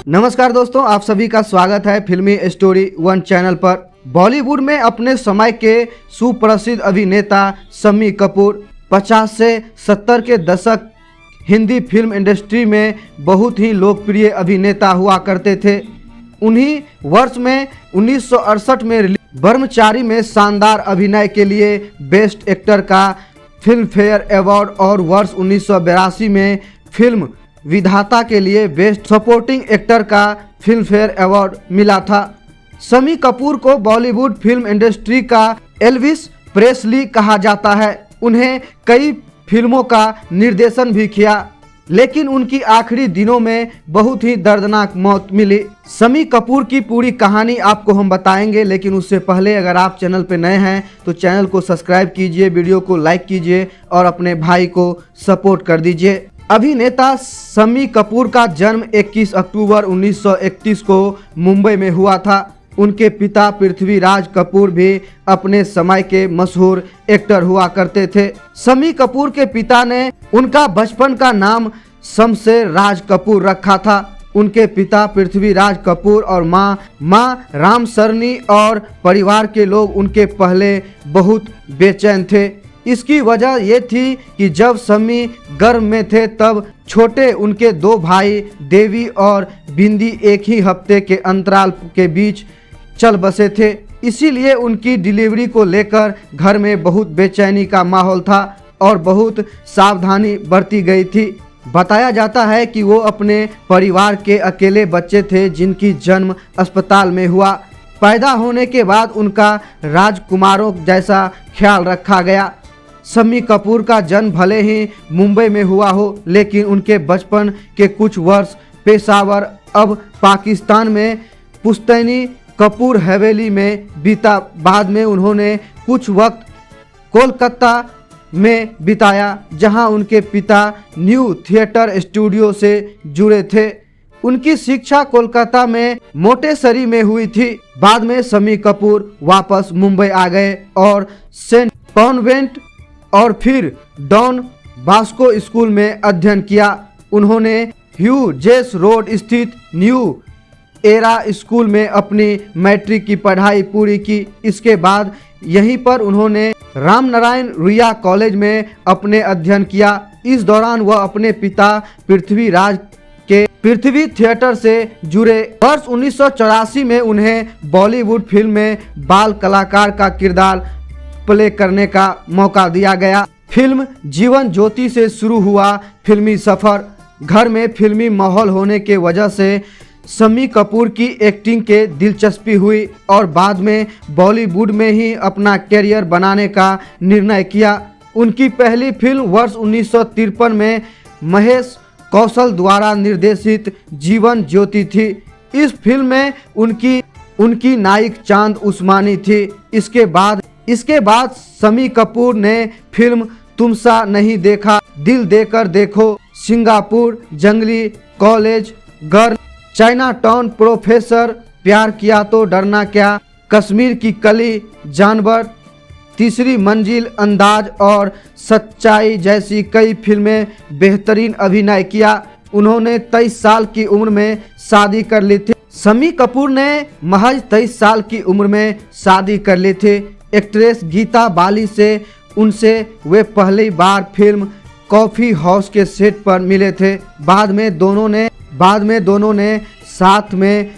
नमस्कार दोस्तों, आप सभी का स्वागत है फिल्मी स्टोरी वन चैनल पर। बॉलीवुड में अपने समय के सुप्रसिद्ध अभिनेता शम्मी कपूर 50 से 70 के दशक हिंदी फिल्म इंडस्ट्री में बहुत ही लोकप्रिय अभिनेता हुआ करते थे। उन्हीं वर्ष में 1968 में रिलीज ब्रह्मचारी में शानदार अभिनय के लिए बेस्ट एक्टर का फिल्म फेयर अवार्ड और वर्ष 1982 में फिल्म विधाता के लिए बेस्ट सपोर्टिंग एक्टर का फिल्म फेयर अवार्ड मिला था। शम्मी कपूर को बॉलीवुड फिल्म इंडस्ट्री का एल्विस प्रेस्ली कहा जाता है। उन्हें कई फिल्मों का निर्देशन भी किया, लेकिन उनकी आखिरी दिनों में बहुत ही दर्दनाक मौत मिली। शम्मी कपूर की पूरी कहानी आपको हम बताएंगे, लेकिन उससे पहले अगर आप चैनल पर नए हैं तो चैनल को सब्सक्राइब कीजिए, वीडियो को लाइक कीजिए और अपने भाई को सपोर्ट कर दीजिए। अभिनेता शम्मी कपूर का जन्म 21 अक्टूबर 1931 को मुंबई में हुआ था। उनके पिता पृथ्वीराज कपूर भी अपने समय के मशहूर एक्टर हुआ करते थे। शम्मी कपूर के पिता ने उनका बचपन का नाम शमशेर राज कपूर रखा था। उनके पिता पृथ्वीराज कपूर और माँ रामसरनी और परिवार के लोग उनके पहले बहुत बेचैन थे। इसकी वजह ये थी कि जब शम्मी गर्भ में थे तब छोटे उनके दो भाई देवी और बिंदी एक ही हफ्ते के अंतराल के बीच चल बसे थे। इसीलिए उनकी डिलीवरी को लेकर घर में बहुत बेचैनी का माहौल था और बहुत सावधानी बरती गई थी। बताया जाता है कि वो अपने परिवार के अकेले बच्चे थे जिनकी जन्म अस्पताल में हुआ। पैदा होने के बाद उनका राजकुमारों जैसा ख्याल रखा गया। शम्मी कपूर का जन्म भले ही मुंबई में हुआ हो, लेकिन उनके बचपन के कुछ वर्ष पेशावर अब पाकिस्तान में पुश्तैनी कपूर हवेली में बीता। बाद में उन्होंने कुछ वक्त कोलकाता में बिताया, जहां उनके पिता न्यू थिएटर स्टूडियो से जुड़े थे। उनकी शिक्षा कोलकाता में मोटेसरी में हुई थी। बाद में शम्मी कपूर वापस मुंबई आ गए और सेंट कॉन्वेंट और फिर डॉन बास्को स्कूल में अध्ययन किया। उन्होंने ह्यूजेस रोड स्थित न्यू एरा स्कूल में अपनी मैट्रिक की पढ़ाई पूरी की। इसके बाद यहीं पर उन्होंने रामनारायण रुइया कॉलेज में अपने अध्ययन किया। इस दौरान वह अपने पिता पृथ्वीराज के पृथ्वी थिएटर से जुड़े। वर्ष 1984 में उन्हें बॉलीवुड फिल्म में बाल कलाकार का किरदार प्ले करने का मौका दिया गया। फिल्म जीवन ज्योति से शुरू हुआ फिल्मी सफर। घर में फिल्मी माहौल होने के वजह से शम्मी कपूर की एक्टिंग के दिलचस्पी हुई और बाद में बॉलीवुड में ही अपना कैरियर बनाने का निर्णय किया। उनकी पहली फिल्म वर्ष 1953 में महेश कौशल द्वारा निर्देशित जीवन ज्योति थी। इस फिल्म में उनकी नायक चांद उस्मानी थी। इसके बाद शम्मी कपूर ने फिल्म तुमसा नहीं देखा, दिल देकर देखो, सिंगापुर, जंगली, college girl, China town, professor, प्यार किया तो डरना क्या, कश्मीर की कली, जानवर, तीसरी मंजिल, अंदाज और सच्चाई जैसी कई फिल्में बेहतरीन अभिनय किया। उन्होंने 23 साल की उम्र में शादी कर ली थी। शम्मी कपूर ने महज 23 साल की उम्र में शादी कर ली थी। एक्ट्रेस गीता बाली से वे पहली बार फिल्म कॉफी हाउस के सेट पर मिले थे। बाद में दोनों ने साथ में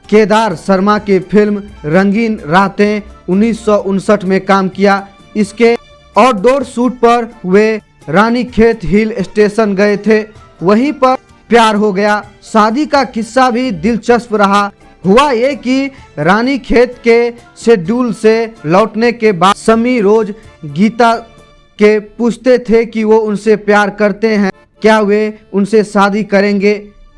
केदार शर्मा की फिल्म रंगीन रातें 1959 में काम किया। इसके आउटडोर शूट पर वे रानीखेत हिल स्टेशन गए थे, वहीं पर प्यार हो गया। शादी का किस्सा भी दिलचस्प रहा। हुआ ये कि रानीखेत के शेड्यूल से लौटने के बाद शम्मी रोज गीता के पूछते थे कि वो उनसे प्यार करते हैं, क्या वे उनसे शादी करेंगे।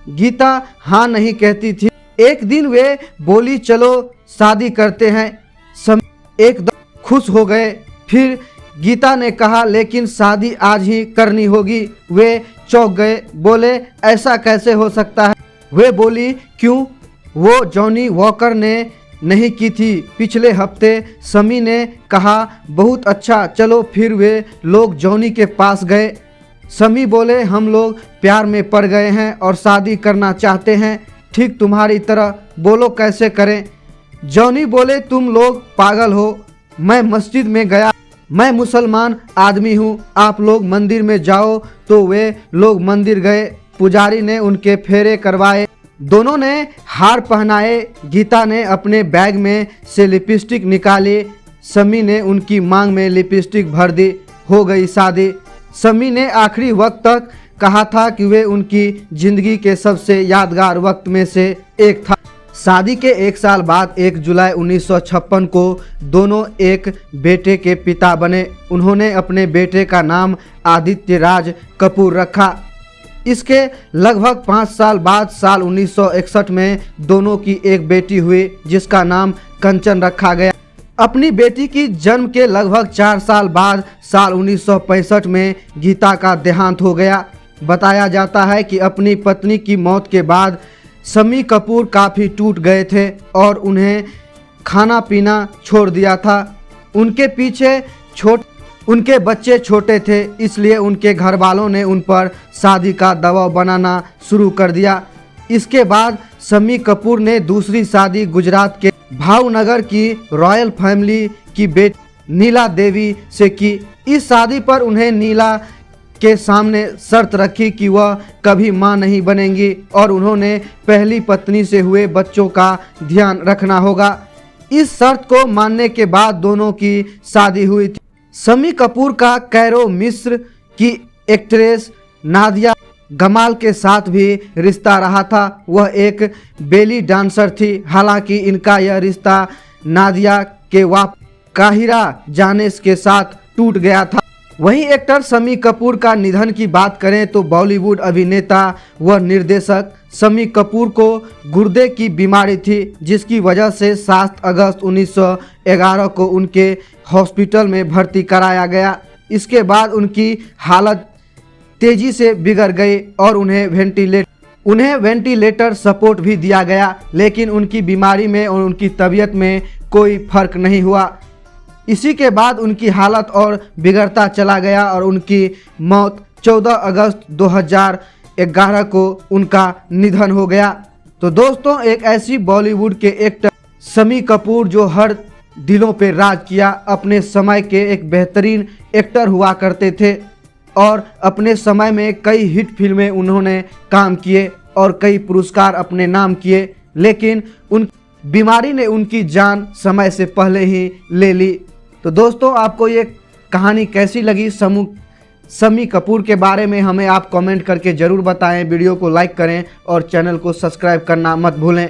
गीता हाँ नहीं कहती थी। एक दिन वे बोली चलो शादी करते हैं। शम्मी एकदम खुश हो गए। फिर गीता ने कहा लेकिन शादी आज ही करनी होगी। वे चौंक गए, बोले ऐसा कैसे हो सकता है। वे बोली क्यों, वो जॉनी वॉकर ने नहीं की थी पिछले हफ्ते। शम्मी ने कहा बहुत अच्छा, चलो। फिर वे लोग जॉनी के पास गए। शम्मी बोले हम लोग प्यार में पड़ गए हैं और शादी करना चाहते हैं। ठीक तुम्हारी तरह, बोलो कैसे करें। जॉनी बोले तुम लोग पागल हो, मैं मस्जिद में गया, मैं मुसलमान आदमी हूँ, आप लोग मंदिर में जाओ। तो वे लोग मंदिर गए, पुजारी ने उनके फेरे करवाए, दोनों ने हार पहनाए। गीता ने अपने बैग में से लिपस्टिक निकाली, समी ने उनकी मांग में लिपस्टिक भर दी, हो गई शादी। समी ने आखिरी वक्त तक कहा था कि वे उनकी जिंदगी के सबसे यादगार वक्त में से एक था। शादी के 1 साल बाद 1 जुलाई 1956 को दोनों एक बेटे के पिता बने। उन्होंने अपने बेटे का नाम आदित्य राज कपूर रखा। इसके लगभग 5 साल बाद साल 1961 में दोनों की एक बेटी हुई जिसका नाम कंचन रखा गया। अपनी बेटी की जन्म के लगभग 4 साल बाद साल 1965 में गीता का देहांत हो गया। बताया जाता है कि अपनी पत्नी की मौत के बाद शम्मी कपूर काफ़ी टूट गए थे और उन्हें खाना पीना छोड़ दिया था। उनके पीछे उनके बच्चे छोटे थे, इसलिए उनके घर वालों ने उन पर शादी का दबाव बनाना शुरू कर दिया। इसके बाद शम्मी कपूर ने दूसरी शादी गुजरात के भावनगर की रॉयल फैमिली की बेटी नीला देवी से की। इस शादी पर उन्हें नीला के सामने शर्त रखी कि वह कभी मां नहीं बनेंगी और उन्होंने पहली पत्नी से हुए बच्चों का ध्यान रखना होगा। इस शर्त को मानने के बाद दोनों की शादी हुई थी। शम्मी कपूर का कैरो मिस्र की एक्ट्रेस नादिया गमाल के साथ भी रिश्ता रहा था। वह एक बेली डांसर थी। हालांकि इनका यह रिश्ता नादिया के काहिरा जाने के साथ टूट गया था। वहीं एक्टर शम्मी कपूर का निधन की बात करें तो बॉलीवुड अभिनेता व निर्देशक शम्मी कपूर को गुर्दे की बीमारी थी, जिसकी वजह से 7 अगस्त 1911 को उनके हॉस्पिटल में भर्ती कराया गया। इसके बाद उनकी हालत तेजी से बिगड़ गई और उन्हें वेंटिलेटर सपोर्ट भी दिया गया, लेकिन उनकी बीमारी में और उनकी तबीयत में कोई फर्क नहीं हुआ। इसी के बाद उनकी हालत और बिगड़ता चला गया और उनकी मौत 14 अगस्त 2011 को उनका निधन हो गया। तो दोस्तों, एक ऐसी बॉलीवुड के एक्टर शम्मी कपूर जो हर दिलों पे राज किया, अपने समय के एक बेहतरीन एक्टर हुआ करते थे और अपने समय में कई हिट फिल्में उन्होंने काम किए और कई पुरस्कार अपने नाम किए, लेकिन उन बीमारी ने उनकी जान समय से पहले ही ले ली। तो दोस्तों, आपको ये कहानी कैसी लगी शम्मी कपूर के बारे में हमें आप कमेंट करके ज़रूर बताएं। वीडियो को लाइक करें और चैनल को सब्सक्राइब करना मत भूलें।